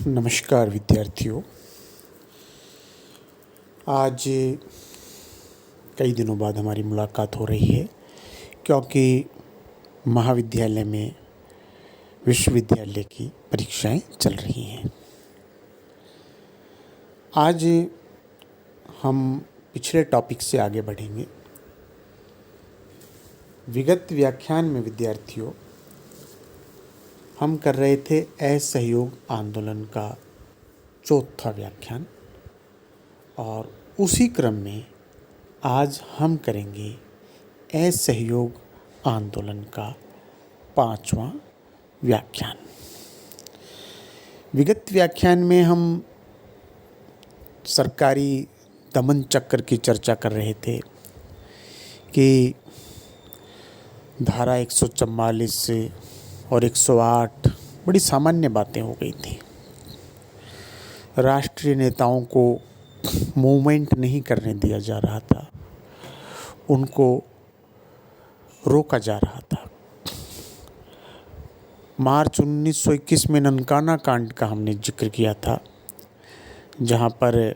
नमस्कार विद्यार्थियों। आज कई दिनों बाद हमारी मुलाकात हो रही है क्योंकि महाविद्यालय में विश्वविद्यालय की परीक्षाएं चल रही हैं। आज हम पिछले टॉपिक से आगे बढ़ेंगे। विगत व्याख्यान में विद्यार्थियों हम कर रहे थे असहयोग आंदोलन का चौथा व्याख्यान और उसी क्रम में आज हम करेंगे असहयोग आंदोलन का 5वां व्याख्यान। विगत व्याख्यान में हम सरकारी दमन चक्र की चर्चा कर रहे थे कि धारा 144 से और 108 बड़ी सामान्य बातें हो गई थी। राष्ट्रीय नेताओं को मूवमेंट नहीं करने दिया जा रहा था, उनको रोका जा रहा था। मार्च 1921 में ननकाना कांड का हमने जिक्र किया था, जहाँ पर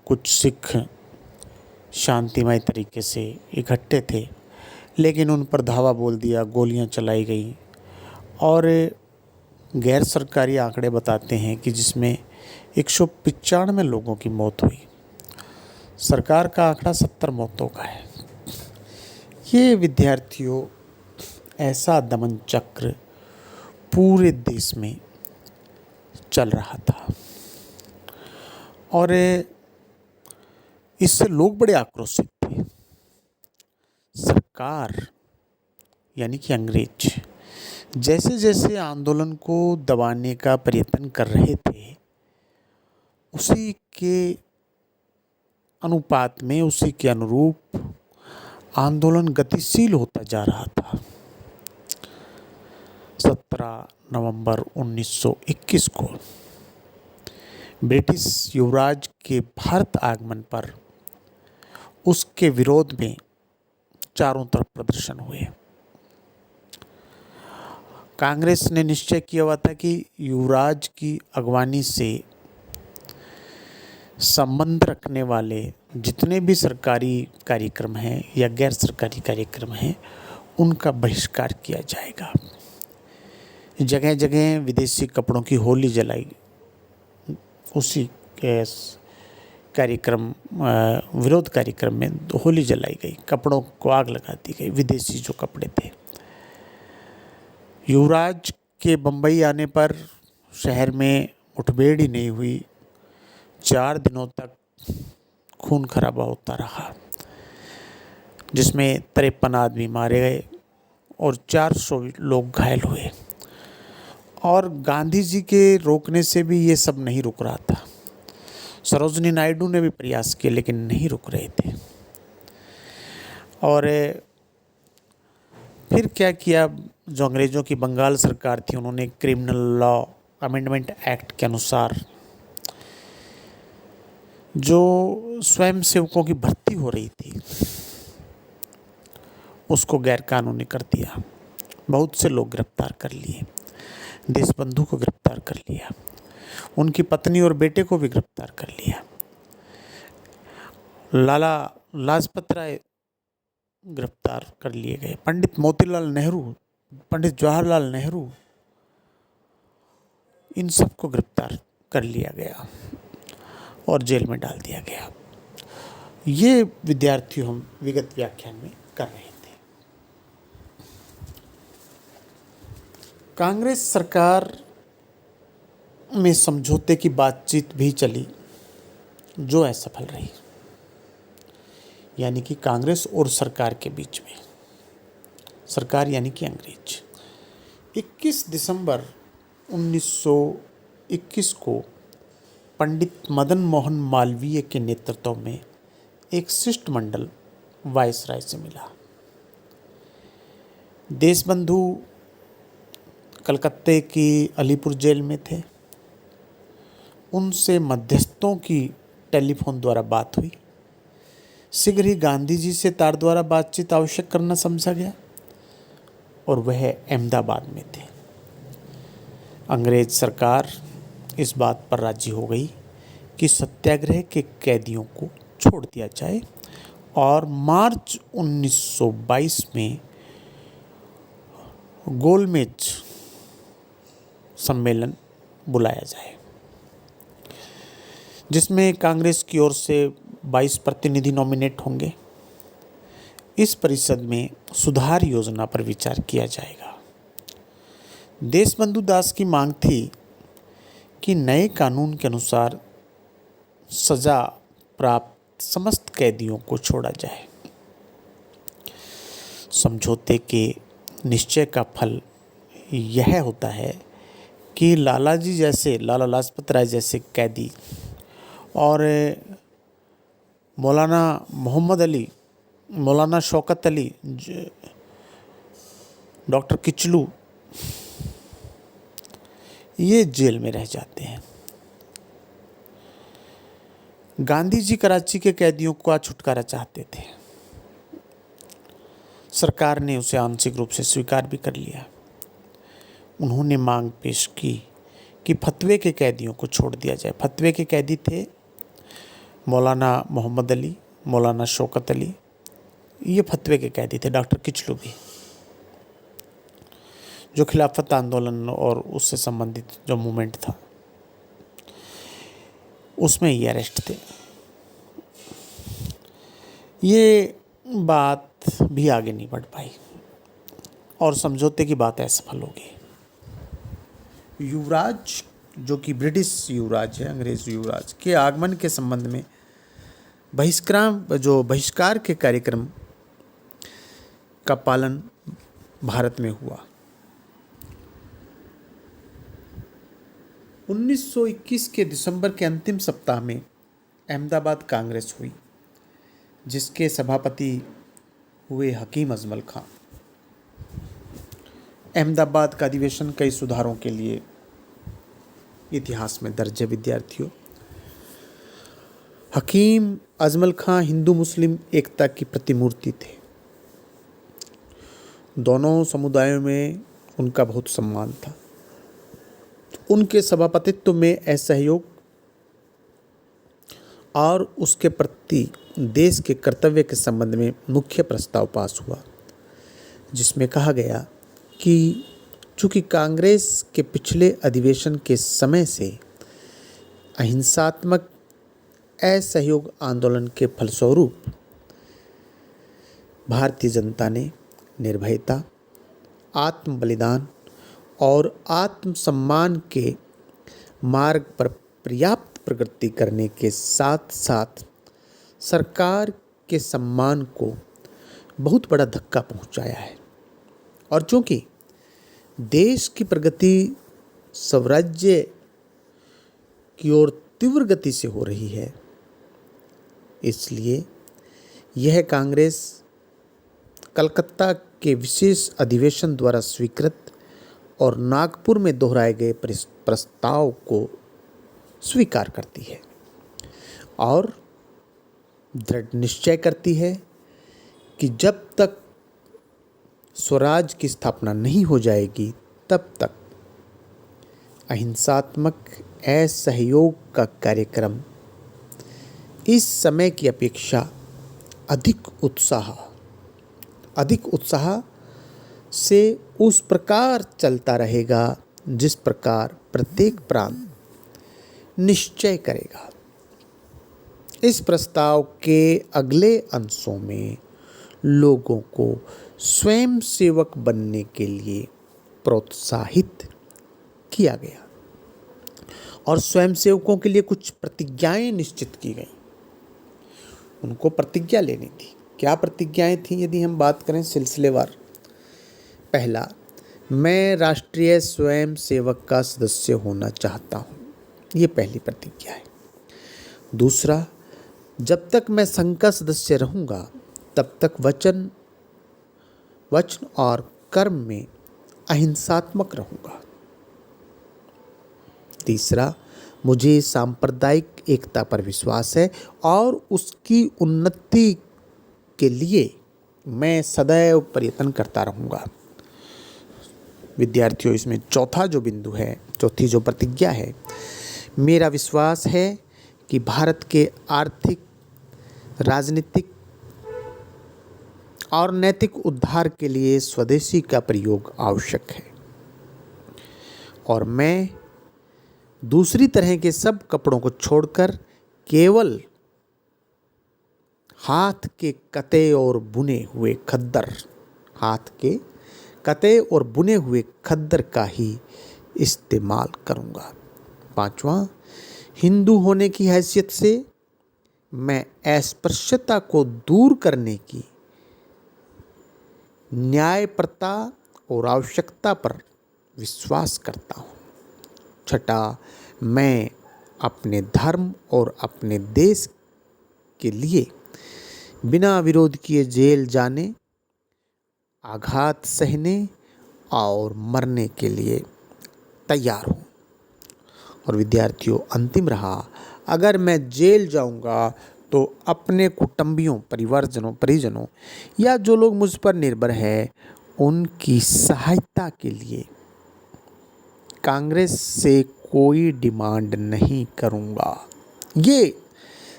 कुछ सिख शांतिमय तरीके से इकट्ठे थे, लेकिन उन पर धावा बोल दिया, गोलियां चलाई गई और गैर सरकारी आंकड़े बताते हैं कि जिसमें 195 लोगों की मौत हुई। सरकार का आंकड़ा 70 मौतों का है। ये विद्यार्थियों ऐसा दमन चक्र पूरे देश में चल रहा था और इससे लोग बड़े आक्रोशित थे। सरकार यानी कि अंग्रेज जैसे जैसे आंदोलन को दबाने का प्रयत्न कर रहे थे, उसी के अनुपात में, उसी के अनुरूप आंदोलन गतिशील होता जा रहा था। 17 नवंबर 1921 को ब्रिटिश युवराज के भारत आगमन पर उसके विरोध में चारों तरफ प्रदर्शन हुए। कांग्रेस ने निश्चय किया हुआ था कि युवराज की अगवानी से संबंध रखने वाले जितने भी सरकारी कार्यक्रम हैं या गैर सरकारी कार्यक्रम हैं, उनका बहिष्कार किया जाएगा। जगह जगह विदेशी कपड़ों की होली जलाई, उसी कार्यक्रम विरोध कार्यक्रम में होली जलाई गई, कपड़ों को आग लगा दी गई, विदेशी जो कपड़े थे। युवराज के बम्बई आने पर शहर में मुठभेड़ ही नहीं हुई। 4 दिनों तक खून खराबा होता रहा, जिसमें 53 आदमी मारे गए और 400 लोग घायल हुए। और गांधी जी के रोकने से भी ये सब नहीं रुक रहा था। सरोजिनी नायडू ने भी प्रयास किए, लेकिन नहीं रुक रहे थे। और फिर क्या किया, जो अंग्रेज़ों की बंगाल सरकार थी, उन्होंने क्रिमिनल लॉ अमेंडमेंट एक्ट के अनुसार जो स्वयं सेवकों की भर्ती हो रही थी, उसको गैर कानूनी कर दिया। बहुत से लोग गिरफ्तार कर लिए, देशबंधु को गिरफ्तार कर लिया, उनकी पत्नी और बेटे को भी गिरफ्तार कर लिया। लाला लाजपत राय गिरफ्तार कर लिए गए, पंडित मोतीलाल नेहरू, पंडित जवाहरलाल नेहरू, इन सबको गिरफ्तार कर लिया गया और जेल में डाल दिया गया। ये विद्यार्थी हम विगत व्याख्यान में कर रहे थे। कांग्रेस सरकार में समझौते की बातचीत भी चली, जो असफल रही। यानी कि कांग्रेस और सरकार के बीच में, सरकार यानी कि अंग्रेज। 21 दिसंबर 1921 को पंडित मदन मोहन मालवीय के नेतृत्व में एक शिष्टमंडल वायसराय से मिला। देशबंधु कलकत्ते की अलीपुर जेल में थे। उनसे मध्यस्थों की टेलीफोन द्वारा बात हुई। शीघ्र ही गांधी जी से तार द्वारा बातचीत आवश्यक करना समझा गया और वह अहमदाबाद में थे। अंग्रेज सरकार इस बात पर राजी हो गई कि सत्याग्रह के कैदियों को छोड़ दिया जाए और मार्च 1922 में गोलमेज सम्मेलन बुलाया जाए, जिसमें कांग्रेस की ओर से 22 प्रतिनिधि नॉमिनेट होंगे। इस परिषद में सुधार योजना पर विचार किया जाएगा। देशबंधु दास की मांग थी कि नए कानून के अनुसार सजा प्राप्त समस्त कैदियों को छोड़ा जाए। समझौते के निश्चय का फल यह होता है कि लाला लाजपत राय जैसे कैदी और मौलाना मोहम्मद अली, मौलाना शौकत अली, डॉक्टर किचलू, ये जेल में रह जाते हैं। गांधी जी कराची के कैदियों का छुटकारा चाहते थे। सरकार ने उसे आंशिक रूप से स्वीकार भी कर लिया। उन्होंने मांग पेश की कि फतवे के कैदियों को छोड़ दिया जाए। फतवे के कैदी थे मौलाना मोहम्मद अली, मौलाना शौकत अली, ये फतवे के कैदी थे। डॉक्टर किचलू भी, जो खिलाफत आंदोलन और उससे संबंधित जो मूवमेंट था उसमें ये अरेस्ट थे। ये बात भी आगे नहीं बढ़ पाई और समझौते की बात असफल हो गई। युवराज, जो कि ब्रिटिश युवराज है, अंग्रेज युवराज के आगमन के संबंध में बहिष्कार के कार्यक्रम का पालन भारत में हुआ। 1921 के दिसंबर के अंतिम सप्ताह में अहमदाबाद कांग्रेस हुई, जिसके सभापति हुए हकीम अजमल खां। अहमदाबाद का अधिवेशन कई सुधारों के लिए इतिहास में दर्ज है। विद्यार्थियों, हकीम अजमल खां हिंदू मुस्लिम एकता की प्रतिमूर्ति थे। दोनों समुदायों में उनका बहुत सम्मान था। उनके सभापतित्व में असहयोग और उसके प्रति देश के कर्तव्य के संबंध में मुख्य प्रस्ताव पास हुआ, जिसमें कहा गया कि चूंकि कांग्रेस के पिछले अधिवेशन के समय से अहिंसात्मक असहयोग आंदोलन के फलस्वरूप भारतीय जनता ने निर्भयता, आत्म बलिदान और आत्मसम्मान के मार्ग पर पर्याप्त प्रगति करने के साथ साथ सरकार के सम्मान को बहुत बड़ा धक्का पहुंचाया है। और चूंकि देश की प्रगति स्वराज्य की ओर तीव्र गति से हो रही है, इसलिए यह कांग्रेस कलकत्ता के विशेष अधिवेशन द्वारा स्वीकृत और नागपुर में दोहराए गए प्रस्ताव को स्वीकार करती है और दृढ़ निश्चय करती है कि जब तक स्वराज की स्थापना नहीं हो जाएगी तब तक अहिंसात्मक असहयोग का कार्यक्रम इस समय की अपेक्षा अधिक उत्साह से उस प्रकार चलता रहेगा जिस प्रकार प्रत्येक प्रांत निश्चय करेगा। इस प्रस्ताव के अगले अंशों में लोगों को स्वयं सेवक बनने के लिए प्रोत्साहित किया गया और स्वयंसेवकों के लिए कुछ प्रतिज्ञाएं निश्चित की गई। उनको प्रतिज्ञा लेनी थी। क्या प्रतिज्ञाएं थी यदि हम बात करें सिलसिलेवार? पहला, मैं राष्ट्रीय स्वयं सेवक का सदस्य होना चाहता हूँ, ये पहली प्रतिज्ञा है। दूसरा, जब तक मैं संघ का सदस्य रहूँगा तब तक वचन और कर्म में अहिंसात्मक रहूँगा। तीसरा, मुझे सांप्रदायिक एकता पर विश्वास है और उसकी उन्नति के लिए मैं सदैव प्रयत्न करता रहूँगा। विद्यार्थियों, इसमें चौथी जो प्रतिज्ञा है मेरा विश्वास है कि भारत के आर्थिक, राजनीतिक और नैतिक उद्धार के लिए स्वदेशी का प्रयोग आवश्यक है और मैं दूसरी तरह के सब कपड़ों को छोड़कर केवल हाथ के कते और बुने हुए खद्दर का ही इस्तेमाल करूँगा। 5वां, हिंदू होने की हैसियत से मैं अस्पृश्यता को दूर करने की न्यायप्रता और आवश्यकता पर विश्वास करता हूँ। 6, मैं अपने धर्म और अपने देश के लिए बिना विरोध किए जेल जाने, आघात सहने और मरने के लिए तैयार हूँ। और विद्यार्थियों, अंतिम रहा, अगर मैं जेल जाऊंगा तो अपने कुटुंबियों, परिजनों या जो लोग मुझ पर निर्भर है उनकी सहायता के लिए कांग्रेस से कोई डिमांड नहीं करूंगा। ये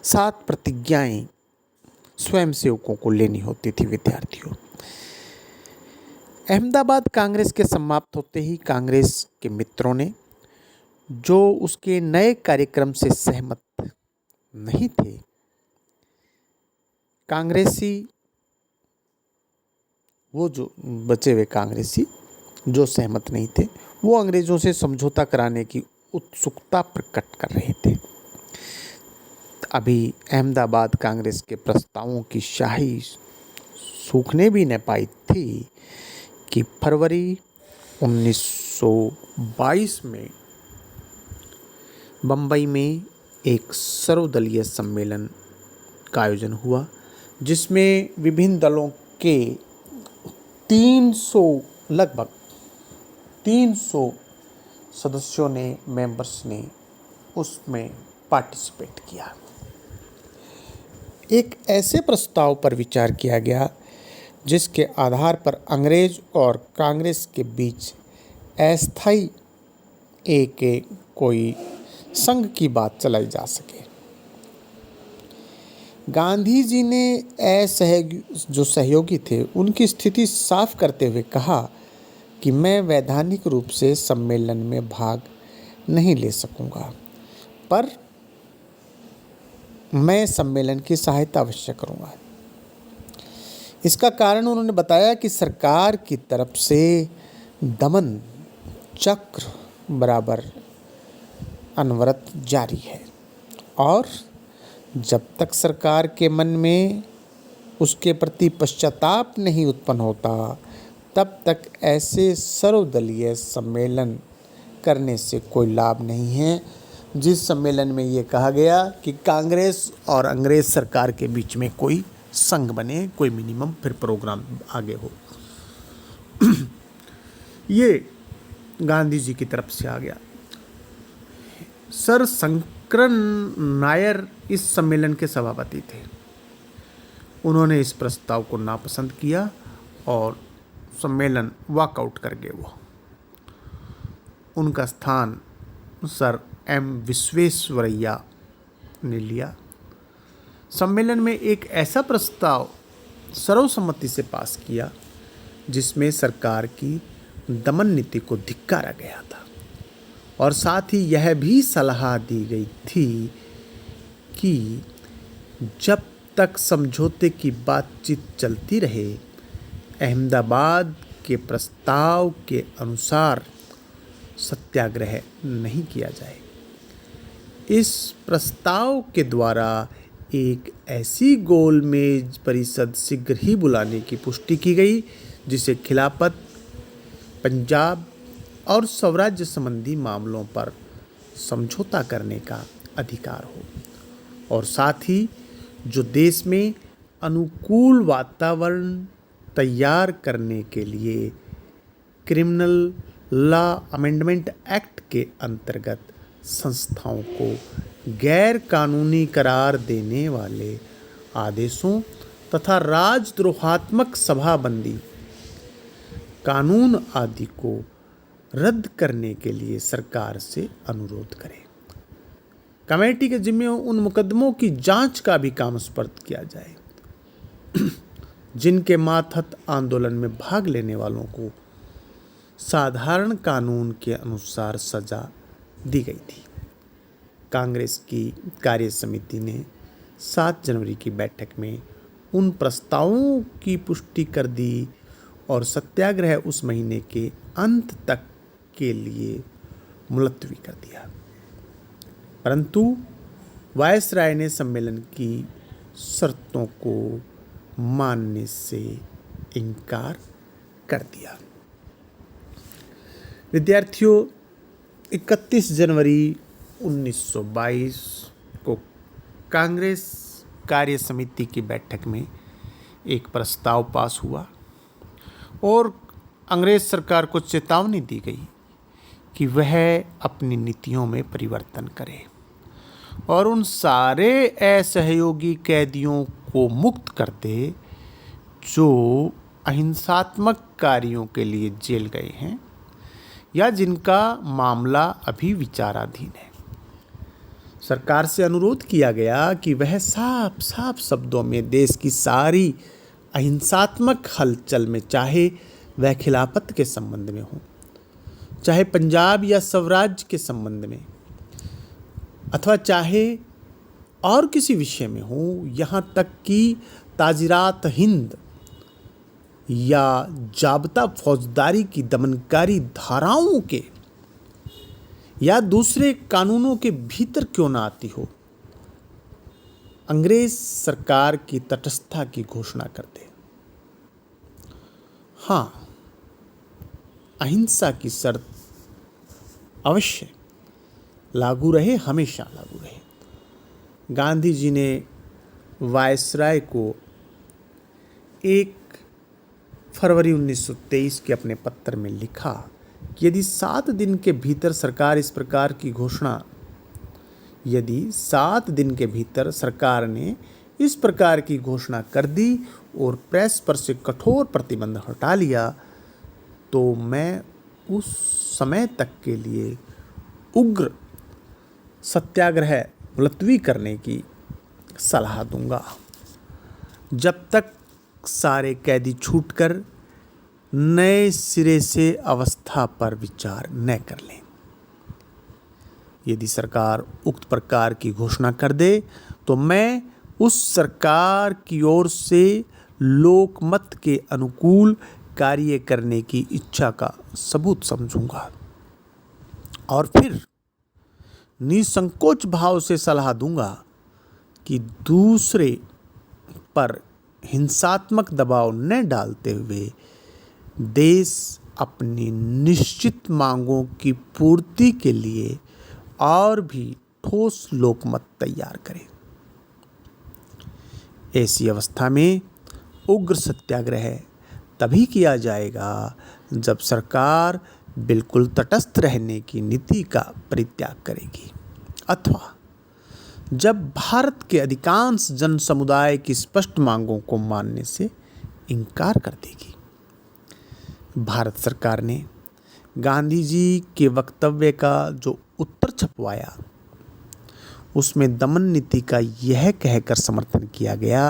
7 प्रतिज्ञाएं स्वयंसेवकों को लेनी होती थी। विद्यार्थियों, अहमदाबाद कांग्रेस के समाप्त होते ही कांग्रेस के मित्रों ने, जो उसके नए कार्यक्रम से सहमत नहीं थे, वो जो बचे हुए कांग्रेसी जो सहमत नहीं थे, वो अंग्रेजों से समझौता कराने की उत्सुकता प्रकट कर रहे थे। अभी अहमदाबाद कांग्रेस के प्रस्तावों की शाही सूखने भी न पाई थी कि फरवरी 1922 में बम्बई में एक सर्वदलीय सम्मेलन का आयोजन हुआ, जिसमें विभिन्न दलों के लगभग 300 सदस्यों ने, मेंबर्स ने उसमें पार्टिसिपेट किया। एक ऐसे प्रस्ताव पर विचार किया गया जिसके आधार पर अंग्रेज और कांग्रेस के बीच अस्थायी कोई संघ की बात चलाई जा सके। गांधी जी ने जो सहयोगी थे उनकी स्थिति साफ करते हुए कहा कि मैं वैधानिक रूप से सम्मेलन में भाग नहीं ले सकूंगा, पर मैं सम्मेलन की सहायता अवश्य करूंगा। इसका कारण उन्होंने बताया कि सरकार की तरफ से दमन चक्र बराबर अनवरत जारी है और जब तक सरकार के मन में उसके प्रति पश्चाताप नहीं उत्पन्न होता, तब तक ऐसे सर्वदलीय सम्मेलन करने से कोई लाभ नहीं है। जिस सम्मेलन में ये कहा गया कि कांग्रेस और अंग्रेज सरकार के बीच में कोई संघ बने, कोई मिनिमम फिर प्रोग्राम आगे हो। ये गांधी जी की तरफ से आ गया। सर शंकरन नायर इस सम्मेलन के सभापति थे। उन्होंने इस प्रस्ताव को नापसंद किया और सम्मेलन वॉकआउट कर गए। उनका स्थान सर एम विश्वेश्वरैया ने लिया। सम्मेलन में एक ऐसा प्रस्ताव सर्वसम्मति से पास किया जिसमें सरकार की दमन नीति को धिक्कारा गया था और साथ ही यह भी सलाह दी गई थी कि जब तक समझौते की बातचीत चलती रहे, अहमदाबाद के प्रस्ताव के अनुसार सत्याग्रह नहीं किया जाए। इस प्रस्ताव के द्वारा एक ऐसी गोलमेज परिषद शीघ्र ही बुलाने की पुष्टि की गई जिसे खिलाफत, पंजाब और स्वराज्य संबंधी मामलों पर समझौता करने का अधिकार हो और साथ ही जो देश में अनुकूल वातावरण तैयार करने के लिए क्रिमिनल लॉ अमेंडमेंट एक्ट के अंतर्गत संस्थाओं को गैर कानूनी करार देने वाले आदेशों तथा राजद्रोहात्मक सभाबंदी कानून आदि को रद्द करने के लिए सरकार से अनुरोध करें। कमेटी के जिम्मे उन मुकदमों की जांच का भी काम सुपर्द किया जाए जिनके मातहत आंदोलन में भाग लेने वालों को साधारण कानून के अनुसार सजा दी गई थी। कांग्रेस की कार्य समिति ने 7 जनवरी की बैठक में उन प्रस्तावों की पुष्टि कर दी और सत्याग्रह उस महीने के अंत तक के लिए मुलतवी कर दिया, परंतु वायसराय ने सम्मेलन की शर्तों को मानने से इनकार कर दिया। विद्यार्थियों, 31 जनवरी 1922 को कांग्रेस कार्य समिति की बैठक में एक प्रस्ताव पास हुआ और अंग्रेज सरकार को चेतावनी दी गई कि वह अपनी नीतियों में परिवर्तन करे और उन सारे असहयोगी कैदियों को मुक्त कर दे जो अहिंसात्मक कार्यों के लिए जेल गए हैं या जिनका मामला अभी विचाराधीन है। सरकार से अनुरोध किया गया कि वह साफ साफ शब्दों में देश की सारी अहिंसात्मक हलचल में, चाहे वह खिलाफत के संबंध में हो, चाहे पंजाब या स्वराज्य के संबंध में, अथवा चाहे और किसी विषय में हो, यहाँ तक कि ताजीरात हिंद या जाब्ता फौजदारी की दमनकारी धाराओं के या दूसरे कानूनों के भीतर क्यों ना आती हो, अंग्रेज सरकार की तटस्थता की घोषणा कर दे। हाँ, अहिंसा की शर्त अवश्य लागू रहे, हमेशा लागू रहे। गांधी जी ने वायसराय को 1 फरवरी 1923 के अपने पत्र में लिखा कि यदि 7 दिन के भीतर सरकार ने इस प्रकार की घोषणा कर दी और प्रेस पर से कठोर प्रतिबंध हटा लिया तो मैं उस समय तक के लिए उग्र सत्याग्रह मुलतवी करने की सलाह दूंगा जब तक सारे कैदी छूटकर नए सिरे से अवस्था पर विचार न कर लें। यदि सरकार उक्त प्रकार की घोषणा कर दे तो मैं उस सरकार की ओर से लोकमत के अनुकूल कार्य करने की इच्छा का सबूत समझूंगा और फिर निसंकोच भाव से सलाह दूंगा कि दूसरे पर हिंसात्मक दबाव न डालते हुए देश अपनी निश्चित मांगों की पूर्ति के लिए और भी ठोस लोकमत तैयार करे। ऐसी अवस्था में उग्र सत्याग्रह तभी किया जाएगा जब सरकार बिल्कुल तटस्थ रहने की नीति का परित्याग करेगी अथवा जब भारत के अधिकांश जन समुदाय की स्पष्ट मांगों को मानने से इनकार कर देगी। भारत सरकार ने गांधी जी के वक्तव्य का जो उत्तर छपवाया उसमें दमन नीति का यह कहकर समर्थन किया गया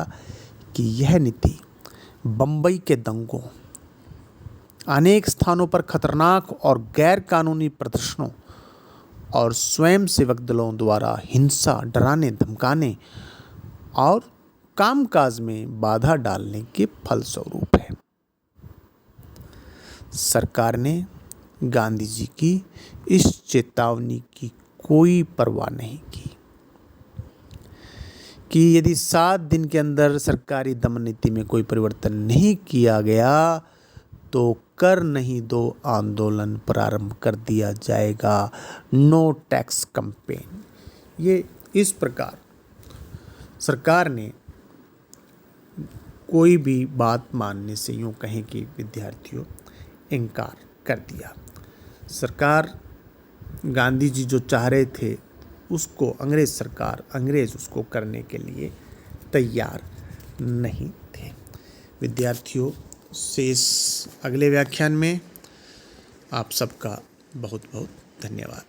कि यह नीति बंबई के दंगों, अनेक स्थानों पर खतरनाक और गैर कानूनी प्रदर्शनों और स्वयंसेवक दलों द्वारा हिंसा, डराने, धमकाने और कामकाज में बाधा डालने के फलस्वरूप है। सरकार ने गांधी जी की इस चेतावनी की कोई परवाह नहीं की कि यदि 7 दिन के अंदर सरकारी दमन नीति में कोई परिवर्तन नहीं किया गया तो कर नहीं दो आंदोलन प्रारंभ कर दिया जाएगा, नो टैक्स कैंपेन। ये इस प्रकार सरकार ने कोई भी बात मानने से यूँ कहें कि विद्यार्थियों इनकार कर दिया। सरकार गांधी जी जो चाह रहे थे उसको अंग्रेज उसको करने के लिए तैयार नहीं थे। विद्यार्थियों, शेष अगले व्याख्यान में आप सबका बहुत बहुत धन्यवाद।